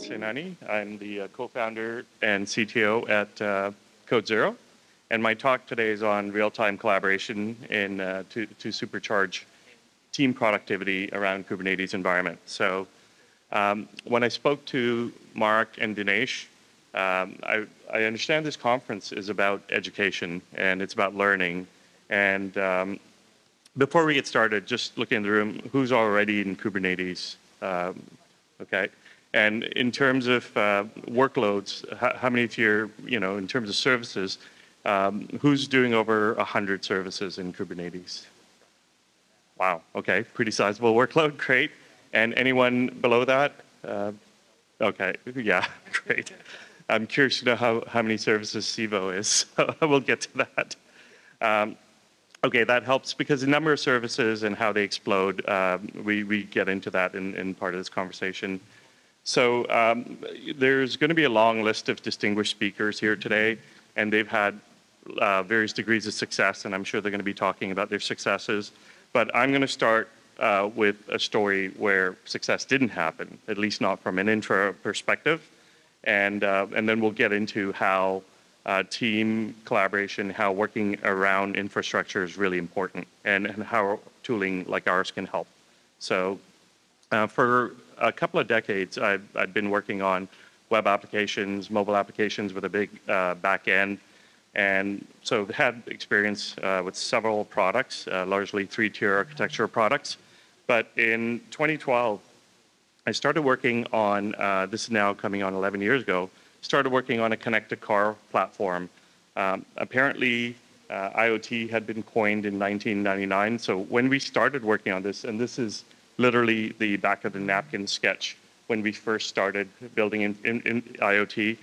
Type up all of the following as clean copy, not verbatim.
Sainaney. I'm the co-founder and CTO at Codezero, and my talk today is on real-time collaboration to supercharge team productivity around Kubernetes environment. So when I spoke to Mark and Dinesh, I understand this conference is about education and it's about learning. And before we get started, just looking in the room, who's already in Kubernetes? Okay. And in terms of workloads, how many of you, in terms of services, who's doing over 100 services in Kubernetes? Wow, okay, pretty sizable workload, great. And anyone below that? Okay, yeah, great. I'm curious to know how many services Civo is, so we'll get to that. Okay, that helps because the number of services and how they explode, we get into that in part of this conversation. So there's going to be a long list of distinguished speakers here today, and they've had various degrees of success, and I'm sure they're going to be talking about their successes. But I'm going to start with a story where success didn't happen, at least not from an intro perspective, and then we'll get into how team collaboration, how working around infrastructure is really important, and how tooling like ours can help. So for a couple of decades, I've been working on web applications, mobile applications with a big back end. And so I've had experience with several products, largely three-tier architecture products. But in 2012, I started working on, this is now coming on 11 years ago, started working on a connected car platform. Apparently, IoT had been coined in 1999. So when we started working on this, and this is literally the back of the napkin sketch when we first started building in IoT.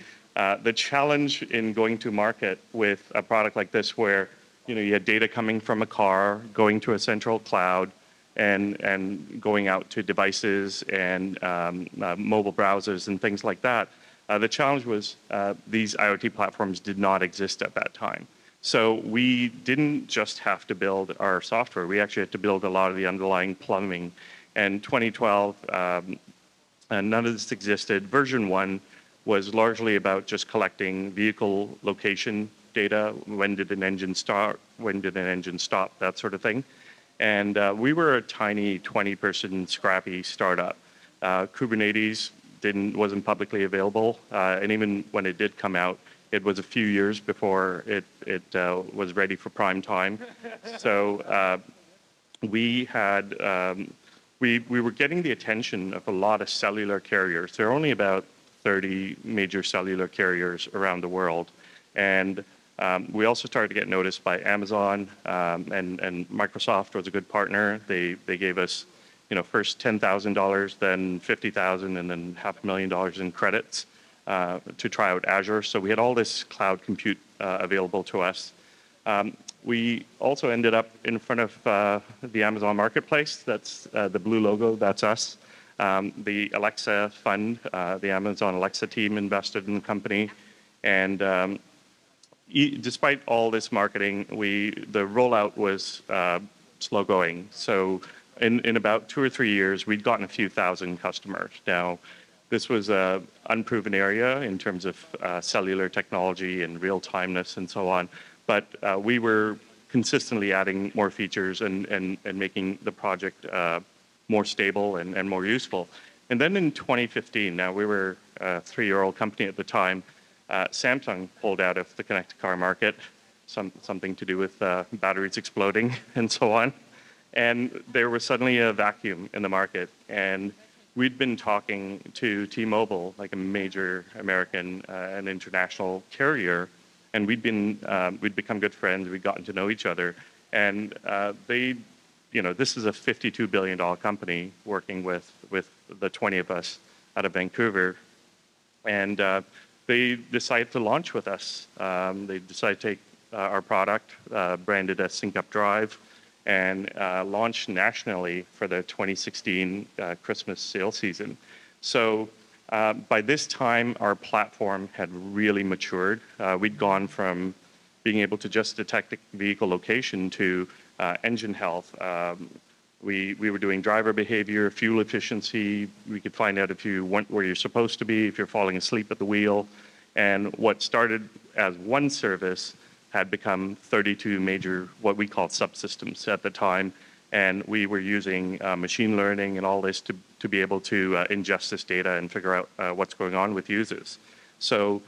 The challenge in going to market with a product like this where you had data coming from a car, going to a central cloud, and going out to devices and mobile browsers and things like that. The challenge was these IoT platforms did not exist at that time. So we didn't just have to build our software. We actually had to build a lot of the underlying plumbing. And 2012, none of this existed. Version 1 was largely about just collecting vehicle location data. When did an engine start? When did an engine stop? That sort of thing. And we were a tiny 20-person scrappy startup. Kubernetes wasn't publicly available. And even when it did come out, it was a few years before it was ready for prime time. So we had... We were getting the attention of a lot of cellular carriers. There are only about 30 major cellular carriers around the world. And we also started to get noticed by Amazon, and Microsoft was a good partner. They gave us first $10,000, then $50,000, and then $500,000 in credits to try out Azure. So we had all this cloud compute available to us. We also ended up in front of the Amazon Marketplace. That's the blue logo, that's us. The Alexa fund, the Amazon Alexa team invested in the company. And despite all this marketing, the rollout was slow going. So in about 2 or 3 years, we'd gotten a few thousand customers. Now, this was an unproven area in terms of cellular technology and real-timeness and so on. But we were consistently adding more features and making the project more stable and more useful. And then in 2015, now we were a 3-year-old company at the time, Samsung pulled out of the connected car market, something to do with batteries exploding and so on. And there was suddenly a vacuum in the market. And we'd been talking to T-Mobile, like a major American and international carrier, and we'd become good friends. We'd gotten to know each other, and this is a $52 billion company working with the 20 of us out of Vancouver, and they decided to launch with us. They decided to take our product, branded as Sync Up Drive, and launched nationally for the 2016 Christmas sales season. So. By this time, our platform had really matured. We'd gone from being able to just detect vehicle location to engine health, We were doing driver behavior, fuel efficiency. We could find out if you weren't where you're supposed to be, if you're falling asleep at the wheel. And what started as one service had become 32 major, what we called subsystems at the time. And we were using machine learning and all this to be able to ingest this data and figure out what's going on with users. So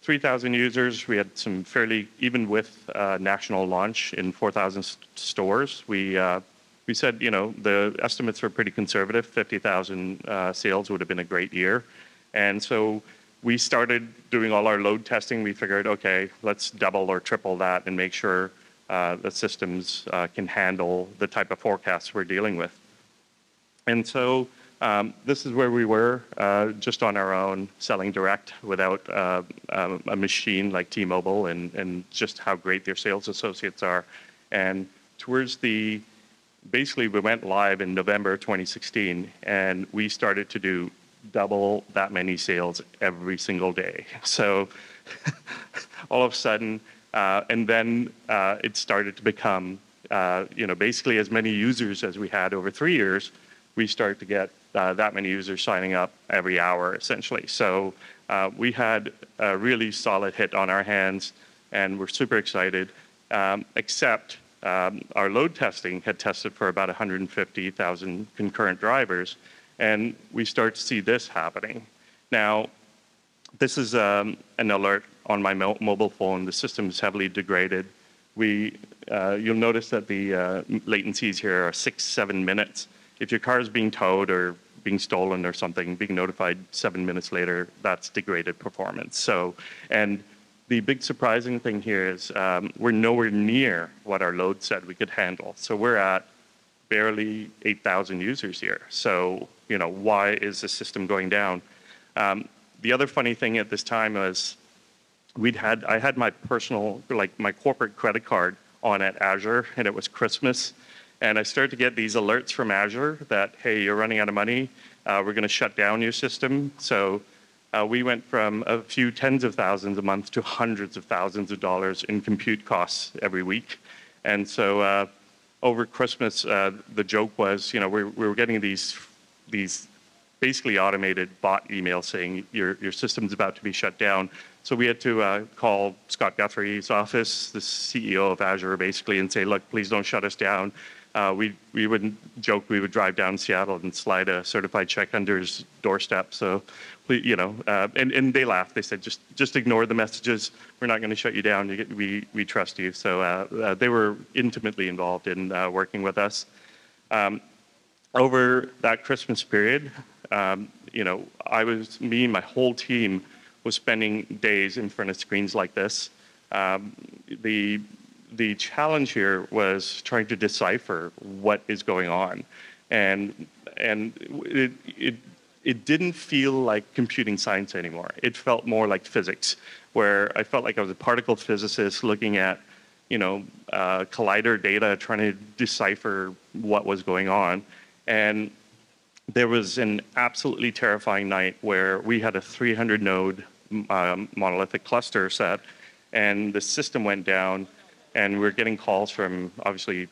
3,000 users, we had some fairly, even with national launch in 4,000 stores, we said, the estimates were pretty conservative. 50,000 sales would have been a great year. And so we started doing all our load testing. We figured, okay, let's double or triple that and make sure the systems can handle the type of forecasts we're dealing with. And so this is where we were, just on our own, selling direct without a machine like T-Mobile, and just how great their sales associates are. And towards basically we went live in November 2016, and we started to do double that many sales every single day. So all of a sudden, and then it started to become, basically as many users as we had over 3 years, we started to get that many users signing up every hour, essentially. So we had a really solid hit on our hands, and we're super excited, except our load testing had tested for about 150,000 concurrent drivers, and we start to see this happening. Now, this is an alert on my mobile phone. The system is heavily degraded. You'll notice that the latencies here are 6-7 minutes. If your car is being towed or being stolen or something, being notified 7 minutes later, that's degraded performance. So, and the big surprising thing here is we're nowhere near what our load said we could handle. So we're at barely 8,000 users here. So, why is the system going down? The other funny thing at this time was I had my personal, my corporate credit card on at Azure, and it was Christmas. And I started to get these alerts from Azure that, hey, you're running out of money. We're going to shut down your system. So we went from a few tens of thousands a month to hundreds of thousands of dollars in compute costs every week. And so over Christmas, the joke was, we were getting these basically automated bot emails saying your system's about to be shut down. So we had to call Scott Guthrie's office, the CEO of Azure, basically, and say, look, please don't shut us down. We wouldn't joke we would drive down Seattle and slide a certified check under his doorstep. So, and they laughed. They said, just ignore the messages. We're not going to shut you down. We trust you. So they were intimately involved in working with us. Over that Christmas period, me and my whole team was spending days in front of screens like this. The challenge here was trying to decipher what is going on, and it didn't feel like computing science anymore. It felt more like physics, where I felt like I was a particle physicist looking at collider data, trying to decipher what was going on. And there was an absolutely terrifying night where we had a 300 node monolithic cluster set, and the system went down, and we're getting calls from, obviously,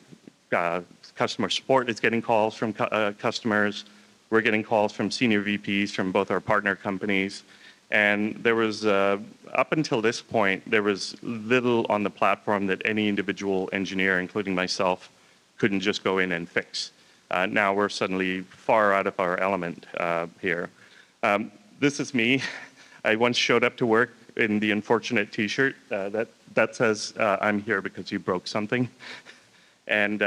customer support is getting calls from customers. We're getting calls from senior VPs from both our partner companies. And there was, up until this point, there was little on the platform that any individual engineer, including myself, couldn't just go in and fix. Now we're suddenly far out of our element here. This is me. I once showed up to work in the unfortunate T-shirt that says, "I'm here because you broke something," and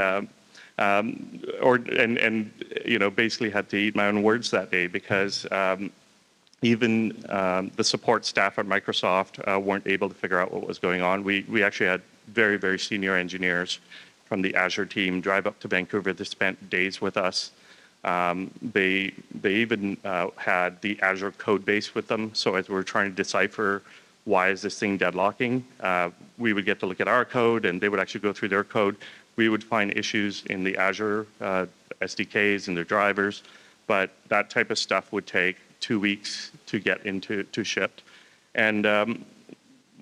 basically had to eat my own words that day because even the support staff at Microsoft weren't able to figure out what was going on. We actually had very, very senior engineers from the Azure team drive up to Vancouver. They spent days with us. They even had the Azure code base with them. So as we were trying to decipher why is this thing deadlocking, we would get to look at our code, and they would actually go through their code. We would find issues in the Azure SDKs and their drivers, but that type of stuff would take 2 weeks to get to shipped. And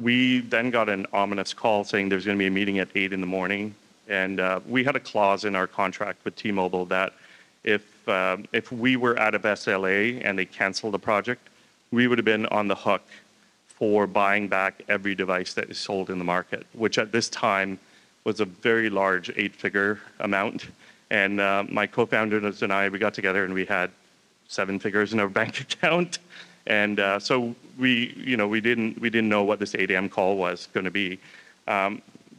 we then got an ominous call saying there's going to be a meeting at 8 in the morning And we had a clause in our contract with T-Mobile that if we were out of SLA and they canceled the project, we would have been on the hook for buying back every device that is sold in the market, which at this time was a very large 8-figure amount. And my co-founders and I, we got together and we had 7 figures in our bank account. And so we didn't know what this 8 a.m. call was going to be.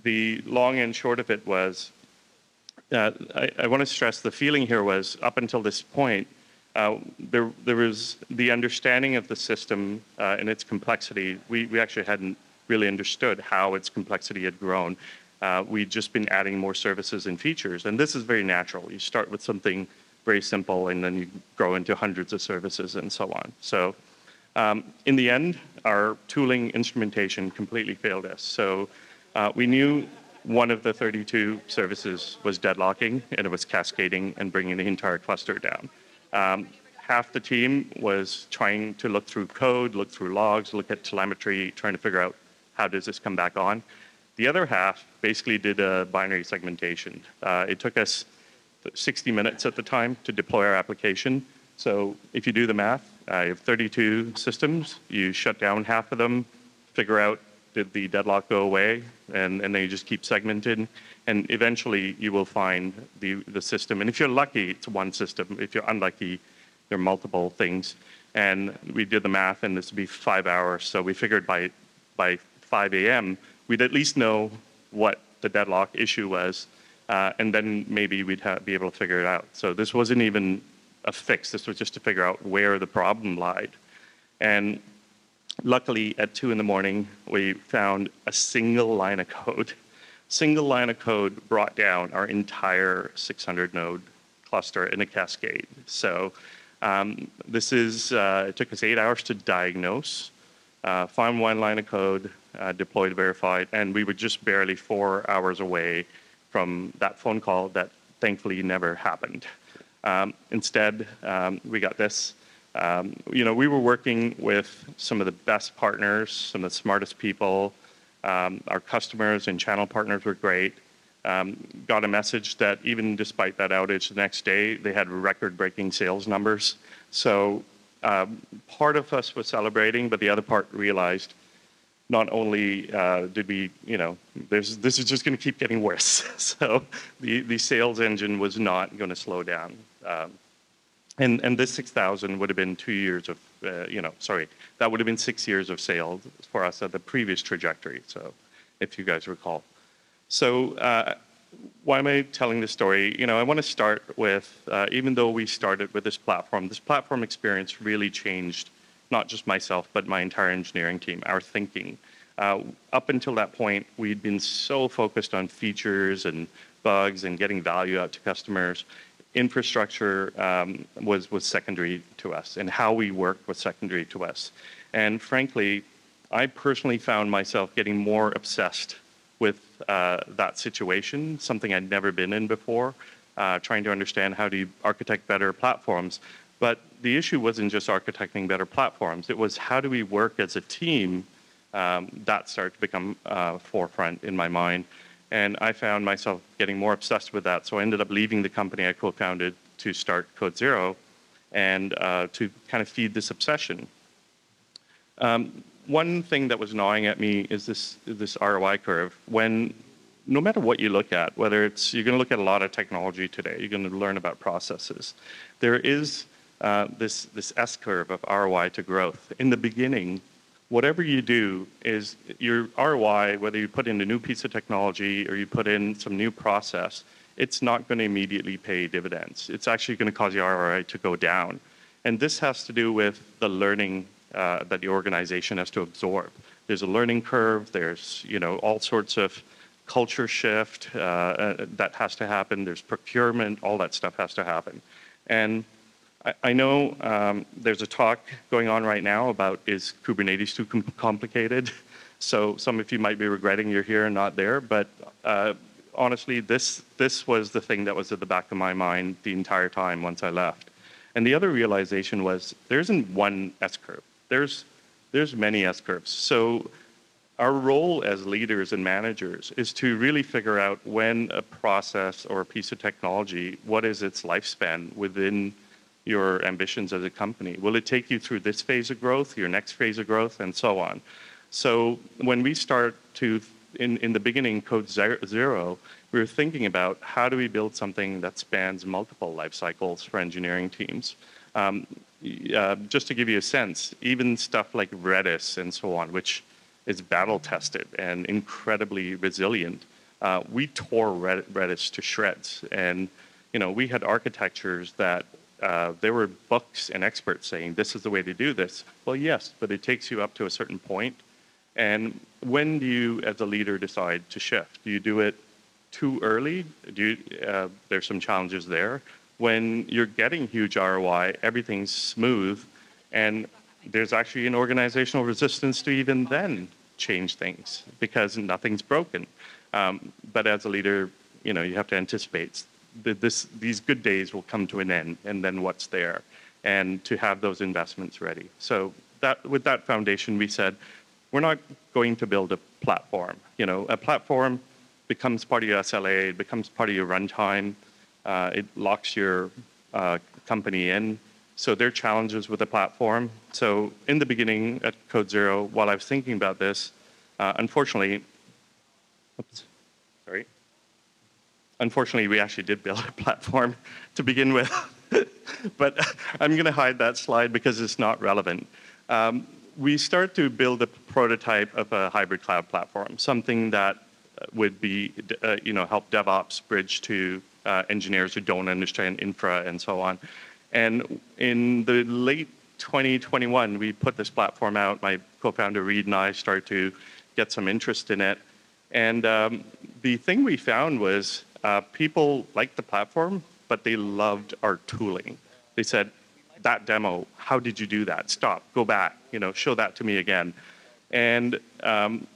The long and short of it was, I want to stress the feeling here was up until this point, there was the understanding of the system and its complexity. We actually hadn't really understood how its complexity had grown. We'd just been adding more services and features, and this is very natural. You start with something very simple, and then you grow into hundreds of services and so on. So in the end, our tooling instrumentation completely failed us. So we knew one of the 32 services was deadlocking, and it was cascading and bringing the entire cluster down. Half the team was trying to look through code, look through logs, look at telemetry, trying to figure out how does this come back on. The other half basically did a binary segmentation. It took us 60 minutes at the time to deploy our application. So if you do the math, you have 32 systems, you shut down half of them, figure out did the deadlock go away, and then you just keep segmenting, and eventually you will find the system. And if you're lucky, it's one system. If you're unlucky, there are multiple things. And we did the math, and this would be 5 hours. So we figured by 5 a.m., we'd at least know what the deadlock issue was, and then maybe we'd be able to figure it out. So this wasn't even a fix. This was just to figure out where the problem lied. And luckily, at 2 in the morning, we found a single line of code. Single line of code brought down our entire 600-node cluster in a cascade. So it took us 8 hours to diagnose, find one line of code, deployed, verified, and we were just barely 4 hours away from that phone call that thankfully never happened. Instead, we got this. We were working with some of the best partners, some of the smartest people. Our customers and channel partners were great. Got a message that even despite that outage the next day, they had record-breaking sales numbers. So part of us was celebrating, but the other part realized not only did we, this is just going to keep getting worse. So the sales engine was not going to slow down. And this 6,000 would have been 2 years of, that would have been 6 years of sales for us at the previous trajectory, so if you guys recall. So why am I telling this story? I want to start with, even though we started with this platform experience really changed not just myself, but my entire engineering team, our thinking. Up until that point, we'd been so focused on features and bugs and getting value out to customers. Infrastructure was secondary to us, and how we worked was secondary to us. And frankly, I personally found myself getting more obsessed with that situation, something I'd never been in before, trying to understand how to architect better platforms. But the issue wasn't just architecting better platforms. It was how do we work as a team that started to become forefront in my mind. And I found myself getting more obsessed with that. So I ended up leaving the company I co-founded to start Codezero and to kind of feed this obsession. One thing that was gnawing at me is this ROI curve. No matter what you look at, whether you're going to look at a lot of technology today, you're going to learn about processes. There is this S-curve of ROI to growth. In the beginning, whatever you do is your ROI, whether you put in a new piece of technology or you put in some new process, it's not going to immediately pay dividends. It's actually going to cause your ROI to go down. And this has to do with the learning that the organization has to absorb. There's a learning curve. There's all sorts of culture shift that has to happen. There's procurement. All that stuff has to happen. And I know there's a talk going on right now about is Kubernetes too complicated? So some of you might be regretting you're here and not there, but honestly, this was the thing that was at the back of my mind the entire time once I left. And the other realization was there isn't one S-curve. There's many S-curves. So Our role as leaders and managers is to really figure out when a process or a piece of technology, what is its lifespan within your ambitions as a company? Will it take you through this phase of growth, your next phase of growth, and so on? So when we start to, in the beginning, Codezero, we were thinking about how do we build something that spans multiple life cycles for engineering teams. Just to give you a sense, even stuff like Redis and so on, which is battle tested and incredibly resilient, we tore Redis to shreds. And we had architectures that there were books and experts saying this is the way to do this. Well, yes, but it takes you up to a certain point. And when do you, as a leader, decide to shift? Do you do it too early? There's some challenges there. When you're getting huge ROI, everything's smooth, and there's actually an organizational resistance to even then change things because nothing's broken. But as a leader, you have to anticipate that these good days will come to an end, and then what's there, and to have those investments ready. So with that foundation, we said, we're not going to build a platform. A platform becomes part of your SLA, it becomes part of your runtime, it locks your company in. So there are challenges with the platform. So in the beginning at Codezero, while I was thinking about this, unfortunately, we actually did build a platform to begin with. But I'm going to hide that slide because it's not relevant. We start to build a prototype of a hybrid cloud platform, something that would be, help DevOps bridge to engineers who don't understand infra and so on. And in the late 2021, we put this platform out. My co-founder Reed and I started to get some interest in it. And the thing we found was people liked the platform, but they loved our tooling. They said, that demo, how did you do that? Stop, go back, show that to me again. And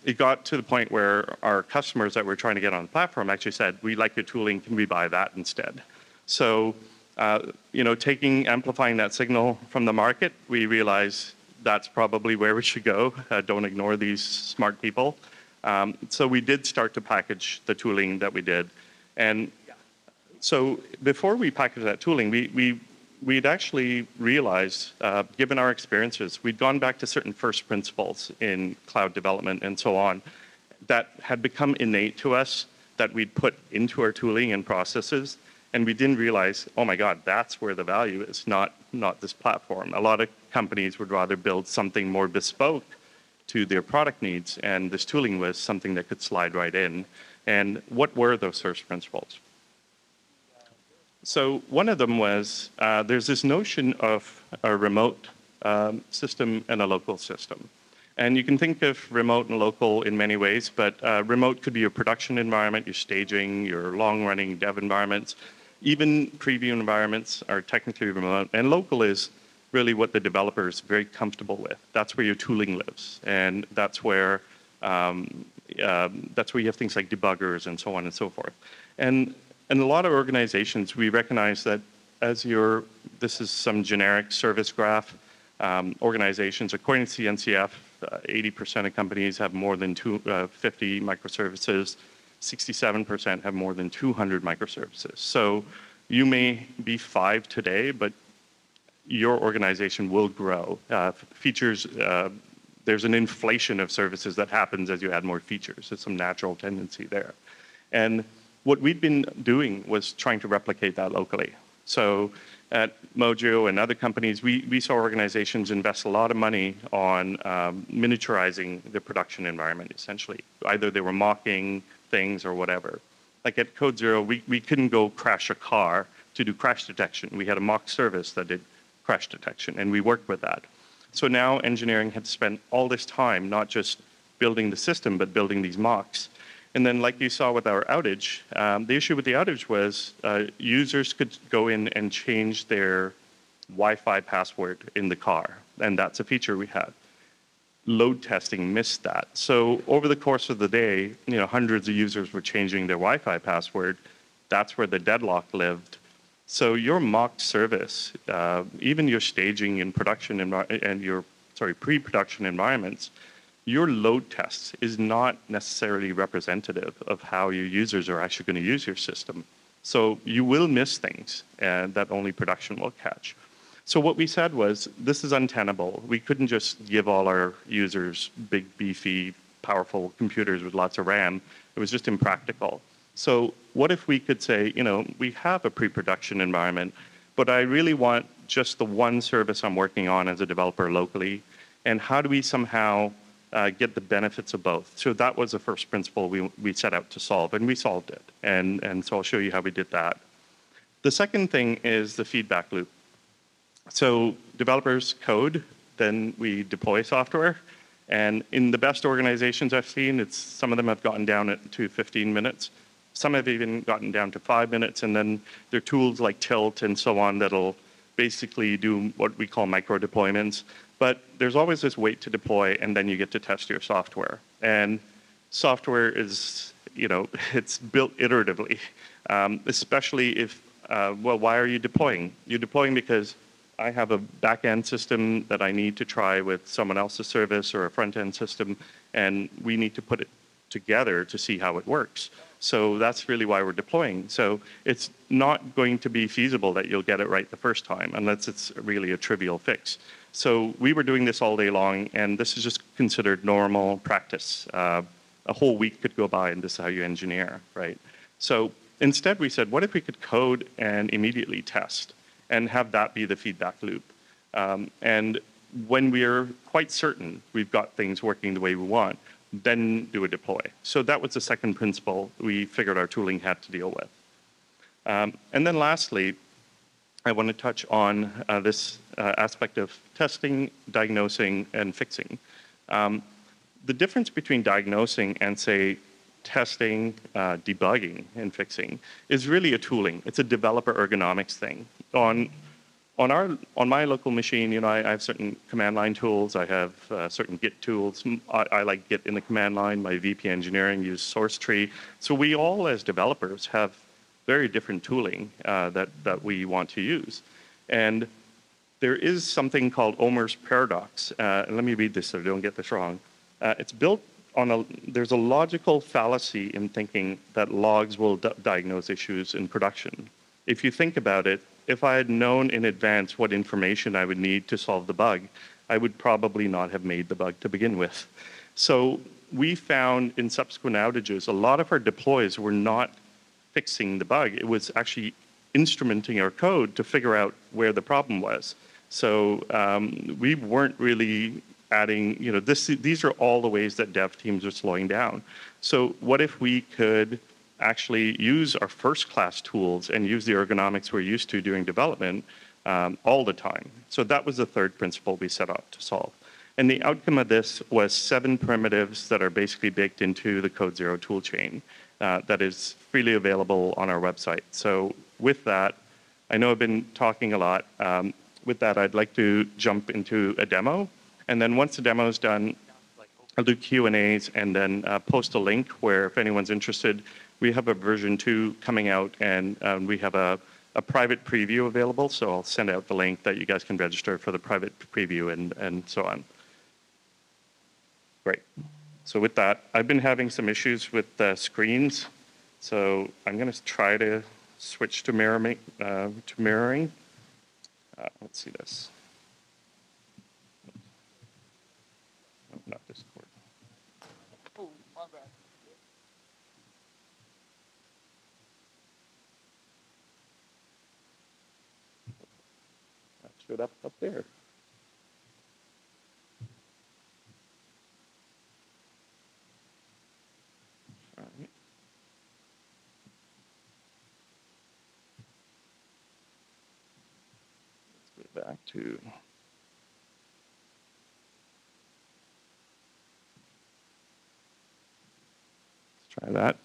it got to the point where our customers that we're trying to get on the platform actually said, we like your tooling, can we buy that instead? So, amplifying that signal from the market, we realized that's probably where we should go. Don't ignore these smart people. So we did start to package the tooling that we did. And so before we packaged that tooling, we'd actually realized, given our experiences, we'd gone back to certain first principles in cloud development and so on that had become innate to us that we'd put into our tooling and processes. And we didn't realize, oh my God, that's where the value is, not this platform. A lot of companies would rather build something more bespoke to their product needs, and this tooling was something that could slide right in. And what were those first principles? So one of them was, there's this notion of a remote system and a local system. And you can think of remote and local in many ways, but remote could be your production environment, your staging, your long-running dev environments. Even preview environments are technically remote, and local is really what the developer is very comfortable with. That's where your tooling lives, and that's where you have things like debuggers and so on and so forth. And in a lot of organizations, we recognize that this is some generic service graph. Organizations, according to CNCF, 80% of companies have more than 50 microservices. 67% have more than 200 microservices. So you may be 5 today, but your organization will grow. Features, there's an inflation of services that happens as you add more features. There's some natural tendency there. And what we'd been doing was trying to replicate that locally. So at Mojo and other companies, we saw organizations invest a lot of money on miniaturizing the production environment, essentially. Either they were mocking things or whatever. Like at Codezero, we couldn't go crash a car to do crash detection. We had a mock service that did crash detection, and we worked with that. So now engineering had spent all this time not just building the system, but building these mocks. And then like you saw with our outage, the issue with the outage was users could go in and change their Wi-Fi password in the car, and that's a feature we had. Load testing missed that. So over the course of the day, hundreds of users were changing their Wi-Fi password. That's where the deadlock lived. So your mock service, even your staging in production and your pre-production environments, your load test is not necessarily representative of how your users are actually going to use your system. So you will miss things that only production will catch. So what we said was, this is untenable. We couldn't just give all our users big, beefy, powerful computers with lots of RAM. It was just impractical. So what if we could say, we have a pre-production environment, but I really want just the one service I'm working on as a developer locally, and how do we somehow get the benefits of both? So that was the first principle we set out to solve, and we solved it. And so I'll show you how we did that. The second thing is the feedback loop. So developers code, then we deploy software. And in the best organizations I've seen, some of them have gotten down to 15 minutes. Some have even gotten down to 5 minutes, and then there are tools like Tilt and so on that'll basically do what we call micro deployments. But there's always this wait to deploy, and then you get to test your software. And software is, it's built iteratively, especially if, why are you deploying? You're deploying because I have a back-end system that I need to try with someone else's service or a front-end system, and we need to put it together to see how it works. So that's really why we're deploying. So it's not going to be feasible that you'll get it right the first time, unless it's really a trivial fix. So we were doing this all day long, and this is just considered normal practice. A whole week could go by, and this is how you engineer, right? So instead we said, what if we could code and immediately test and have that be the feedback loop? And when we're quite certain we've got things working the way we want, then do a deploy. So that was the second principle we figured our tooling had to deal with. And then lastly, I want to touch on this aspect of testing, diagnosing, and fixing. The difference between diagnosing and, say, testing, debugging, and fixing is really a tooling. It's a developer ergonomics thing. On my local machine, I have certain command line tools. I have certain Git tools. I like Git in the command line. My VP engineering use source tree. So we all, as developers, have very different tooling that we want to use. And there is something called Omer's paradox. And let me read this so I don't get this wrong. It's built on there's a logical fallacy in thinking that logs will diagnose issues in production. If you think about it, if I had known in advance what information I would need to solve the bug, I would probably not have made the bug to begin with. So we found in subsequent outages, a lot of our deploys were not fixing the bug. It was actually instrumenting our code to figure out where the problem was. So we weren't really adding, these are all the ways that dev teams are slowing down. So what if we could actually use our first-class tools and use the ergonomics we're used to doing development all the time? So that was the third principle we set out to solve. And the outcome of this was 7 primitives that are basically baked into the Codezero toolchain that is freely available on our website. So with that, I know I've been talking a lot. With that, I'd like to jump into a demo. And then once the demo is done, I'll do Q&As and then post a link where if anyone's interested, we have a version 2 coming out, and we have a private preview available. So I'll send out the link that you guys can register for the private preview and so on. Great. So with that, I've been having some issues with the screens. So I'm going to try to switch to mirroring. Let's see this. No, not Discord. Oh, my bad. That showed up there. All right. Let's go back to. Try that.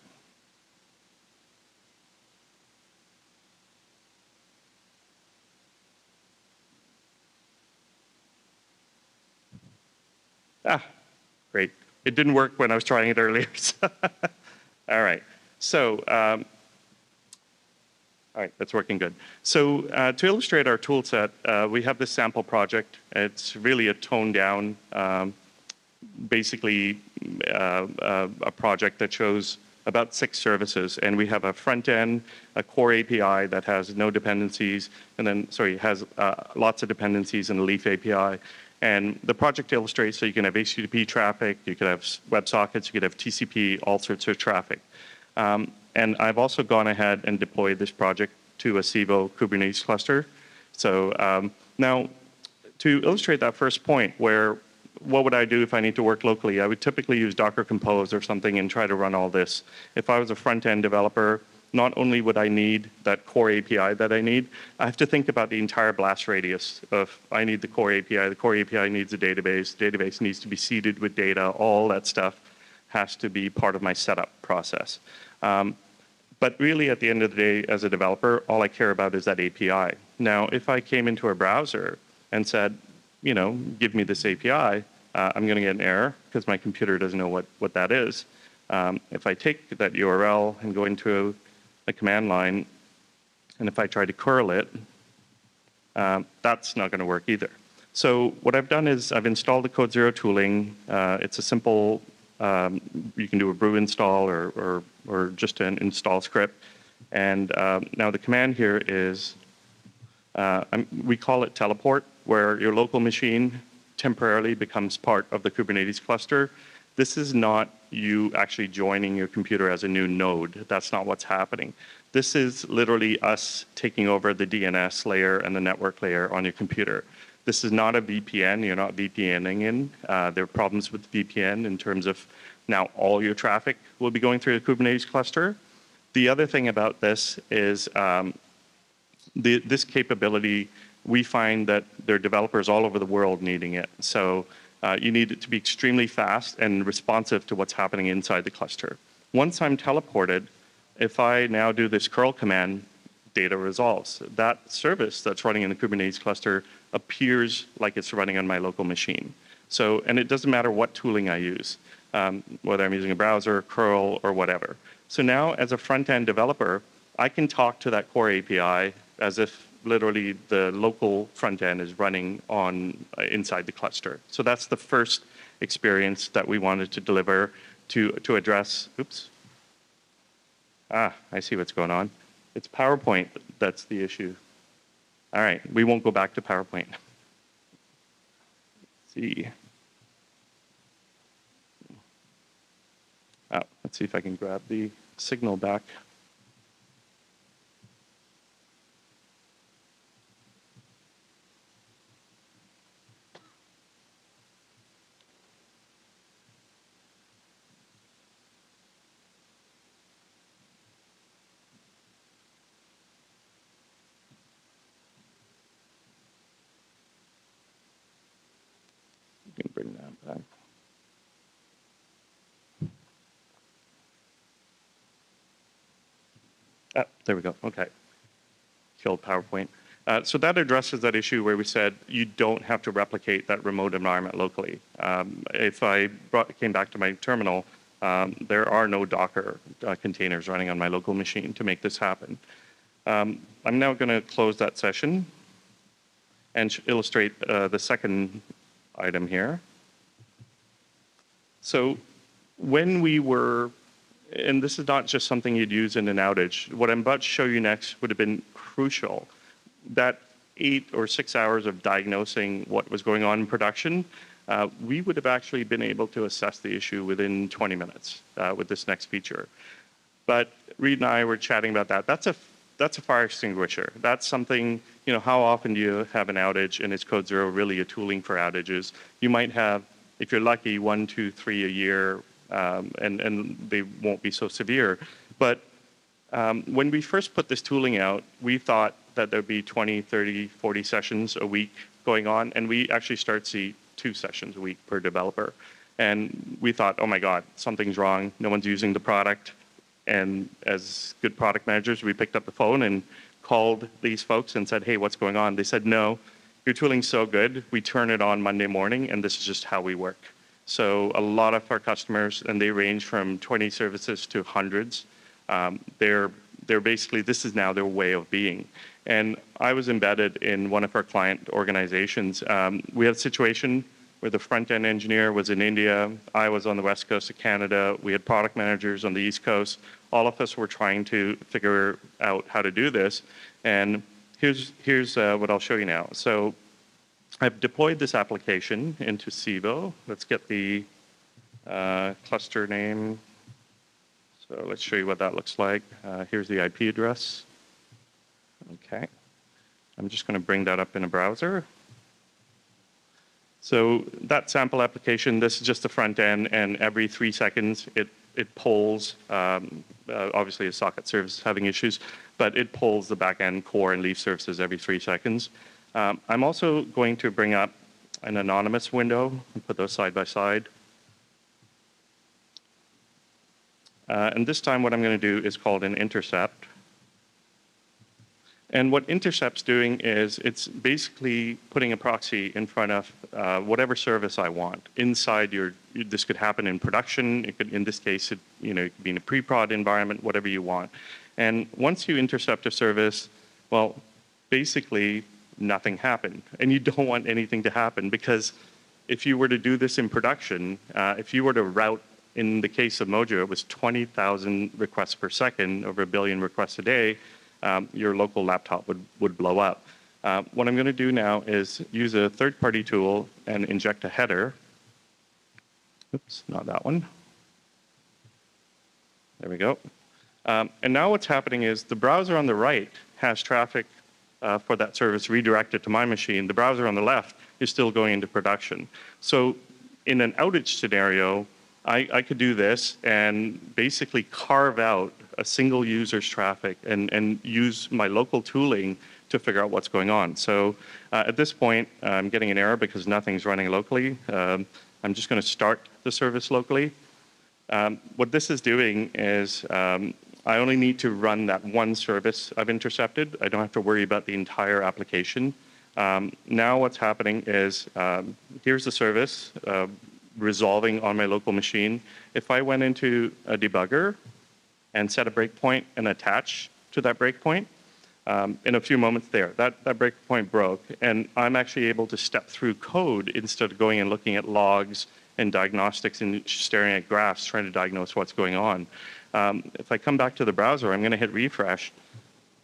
Great. It didn't work when I was trying it earlier. All right. So, all right, that's working good. So to illustrate our tool set, we have this sample project. It's really a toned down basically a project that shows about 6 services, and we have a front end, a core API that has no dependencies, and then, sorry, has lots of dependencies in a Leaf API. And the project illustrates that you can have HTTP traffic, you could have WebSockets, you could have TCP, all sorts of traffic. And I've also gone ahead and deployed this project to a Civo Kubernetes cluster. So now, to illustrate that first point, where what would I do if I need to work locally? I would typically use Docker Compose or something and try to run all this. If I was a front-end developer, not only would I need that core API that I need, I have to think about the entire blast radius of I need the core API needs a database, the database needs to be seeded with data, all that stuff has to be part of my setup process. But really, at the end of the day, as a developer, all I care about is that API. Now, if I came into a browser and said, you know, give me this API, I'm going to get an error because my computer doesn't know what that is. If I take that URL and go into a command line, and if I try to curl it, that's not going to work either. So what I've done is I've installed the Codezero tooling. It's a simple, you can do a brew install or just an install script. And now the command here is, we call it teleport, where your local machine temporarily becomes part of the Kubernetes cluster. This is not you actually joining your computer as a new node. That's not what's happening. This is literally us taking over the DNS layer and the network layer on your computer. This is not a VPN. You're not VPNing in. There are problems with VPN in terms of now all your traffic will be going through the Kubernetes cluster. The other thing about this is this capability, we find that there are developers all over the world needing it. So you need it to be extremely fast and responsive to what's happening inside the cluster. Once I'm teleported, if I now do this curl command, data resolves. That service that's running in the Kubernetes cluster appears like it's running on my local machine. So, and it doesn't matter what tooling I use, whether I'm using a browser, curl, or whatever. So now, as a front-end developer, I can talk to that core API as if literally the local front end is running on inside the cluster. So that's the first experience that we wanted to deliver to address. Oops. I see what's going on. It's PowerPoint that's the issue. All right, we won't go back to PowerPoint. Let's see. Let's see if I can grab the signal back. You can bring that back. There we go. Okay. Killed PowerPoint. So that addresses that issue where we said you don't have to replicate that remote environment locally. If I came back to my terminal, there are no Docker containers running on my local machine to make this happen. I'm now going to close that session and illustrate the second item here. So when we were, and this is not just something you'd use in an outage, what I'm about to show you next would have been crucial. That 8 or 6 hours of diagnosing what was going on in production, we would have actually been able to assess the issue within 20 minutes with this next feature. But Reed and I were chatting about that. That's a fire extinguisher. That's something, you know, how often do you have an outage, and is Codezero really a tooling for outages? You might have, if you're lucky, 1, 2, 3 a year, and they won't be so severe. But when we first put this tooling out, we thought that there'd be 20, 30, 40 sessions a week going on, and we actually start to see 2 sessions a week per developer. And we thought, oh my God, something's wrong. No one's using the product. And as good product managers, we picked up the phone and called these folks and said, hey, what's going on? They said, no, your tooling's so good. We turn it on Monday morning, and this is just how we work. So a lot of our customers, and they range from 20 services to hundreds, they're basically, this is now their way of being. And I was embedded in one of our client organizations. We had a situation where the front-end engineer was in India, I was on the west coast of Canada, we had product managers on the east coast. All of us were trying to figure out how to do this. And here's what I'll show you now. So I've deployed this application into Civo. Let's get the cluster name. So let's show you what that looks like. Here's the IP address. Okay. I'm just going to bring that up in a browser. So that sample application, this is just the front end, and every 3 seconds it pulls, obviously a socket service is having issues, but it pulls the back-end core and leaf services every 3 seconds. I'm also going to bring up an anonymous window and put those side by side. And this time what I'm going to do is called an intercept. And what intercept's doing is it's basically putting a proxy in front of whatever service I want inside your. This could happen in production. It could, in this case, it could be in a pre-prod environment, whatever you want. And once you intercept a service, well, basically nothing happened, and you don't want anything to happen, because if you were to do this in production, if you were to route, in the case of Mojo, it was 20,000 requests per second, over 1 billion requests a day. Your local laptop would blow up. What I'm going to do now is use a third-party tool and inject a header. Oops, not that one. There we go. And now what's happening is the browser on the right has traffic for that service redirected to my machine. The browser on the left is still going into production. So in an outage scenario, I could do this and basically carve out a single user's traffic and use my local tooling to figure out what's going on. So at this point, I'm getting an error because nothing's running locally. I'm just going to start the service locally. What this is doing is I only need to run that one service I've intercepted. I don't have to worry about the entire application. Now what's happening is here's the service resolving on my local machine. If I went into a debugger and set a breakpoint and attach to that breakpoint, in a few moments that breakpoint broke, and I'm actually able to step through code instead of going and looking at logs and diagnostics and staring at graphs trying to diagnose what's going on. If I come back to the browser, I'm going to hit refresh.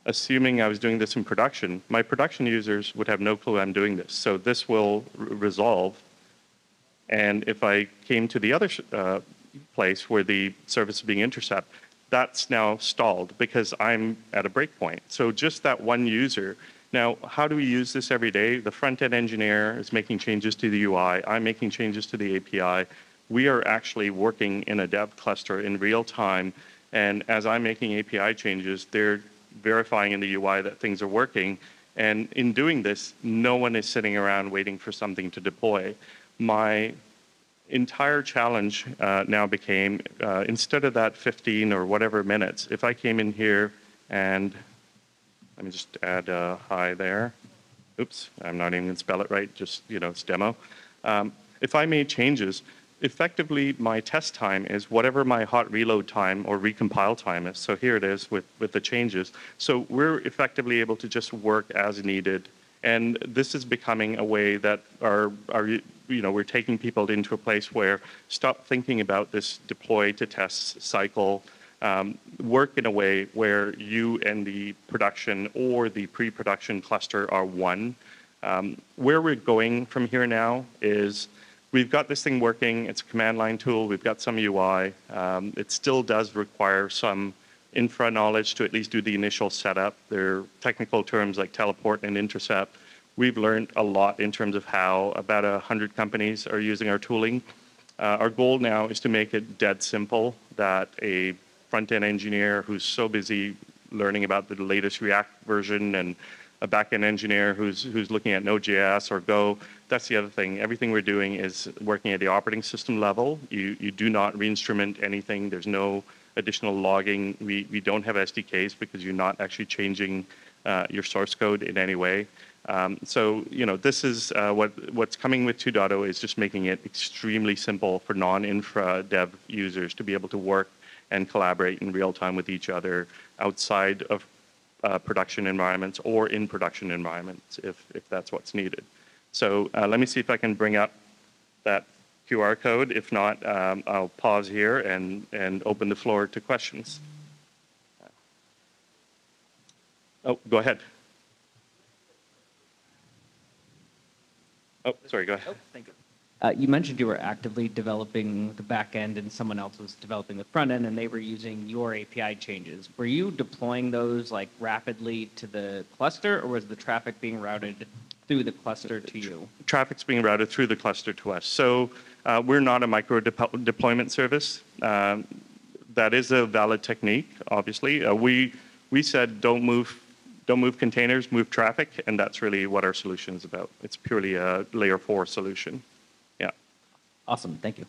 Assuming I was doing this in production, my production users would have no clue I'm doing this. So this will resolve. And if I came to the other place where the service is being intercepted, that's now stalled because I'm at a breakpoint. So just that one user. Now, how do we use this every day? The front-end engineer is making changes to the UI. I'm making changes to the API. We are actually working in a dev cluster in real time. And as I'm making API changes, they're verifying in the UI that things are working. And in doing this, no one is sitting around waiting for something to deploy. My entire challenge now became, instead of that 15 or whatever minutes, if I came in here and, let me just add a hi there. Oops, I'm not even going to spell it right, just, it's demo. If I made changes, effectively my test time is whatever my hot reload time or recompile time is. So here it is with the changes. So we're effectively able to just work as needed. And this is becoming a way that we're taking people into a place where stop thinking about this deploy to test cycle, work in a way where you and the production or the pre-production cluster are one. Where we're going from here now is we've got this thing working. It's a command line tool. We've got some UI. It still does require some infra knowledge to at least do the initial setup. There are technical terms like teleport and intercept. We've learned a lot in terms of how about 100 companies are using our tooling. Our goal now is to make it dead simple that a front-end engineer who's so busy learning about the latest React version and a back-end engineer who's looking at Node.js or Go, that's the other thing. Everything we're doing is working at the operating system level. You do not re-instrument anything. There's no additional logging. We don't have SDKs because you're not actually changing your source code in any way. So this is what's coming with 2.0 is just making it extremely simple for non-infra dev users to be able to work and collaborate in real time with each other outside of production environments or in production environments if that's what's needed. So let me see if I can bring up that QR code. If not, I'll pause here and open the floor to questions. Oh, go ahead. Oh, sorry, go ahead. Oh, thank you. You mentioned you were actively developing the back end and someone else was developing the front end and they were using your API changes. Were you deploying those like rapidly to the cluster or was the traffic being routed through the cluster to you? Traffic's being routed through the cluster to us. So we're not a micro deployment service. That is a valid technique, obviously. We said don't move containers, move traffic, and that's really what our solution is about. It's purely a layer 4 solution. Yeah. Awesome. Thank you.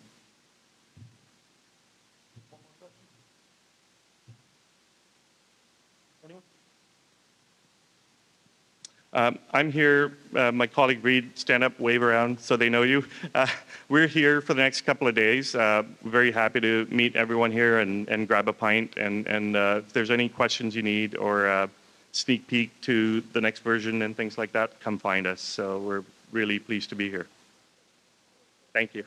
I'm here. My colleague Reed, stand up, wave around so they know you. We're here for the next couple of days. Very happy to meet everyone here and grab a pint. And if there's any questions you need or sneak peek to the next version and things like that, come find us. So we're really pleased to be here. Thank you.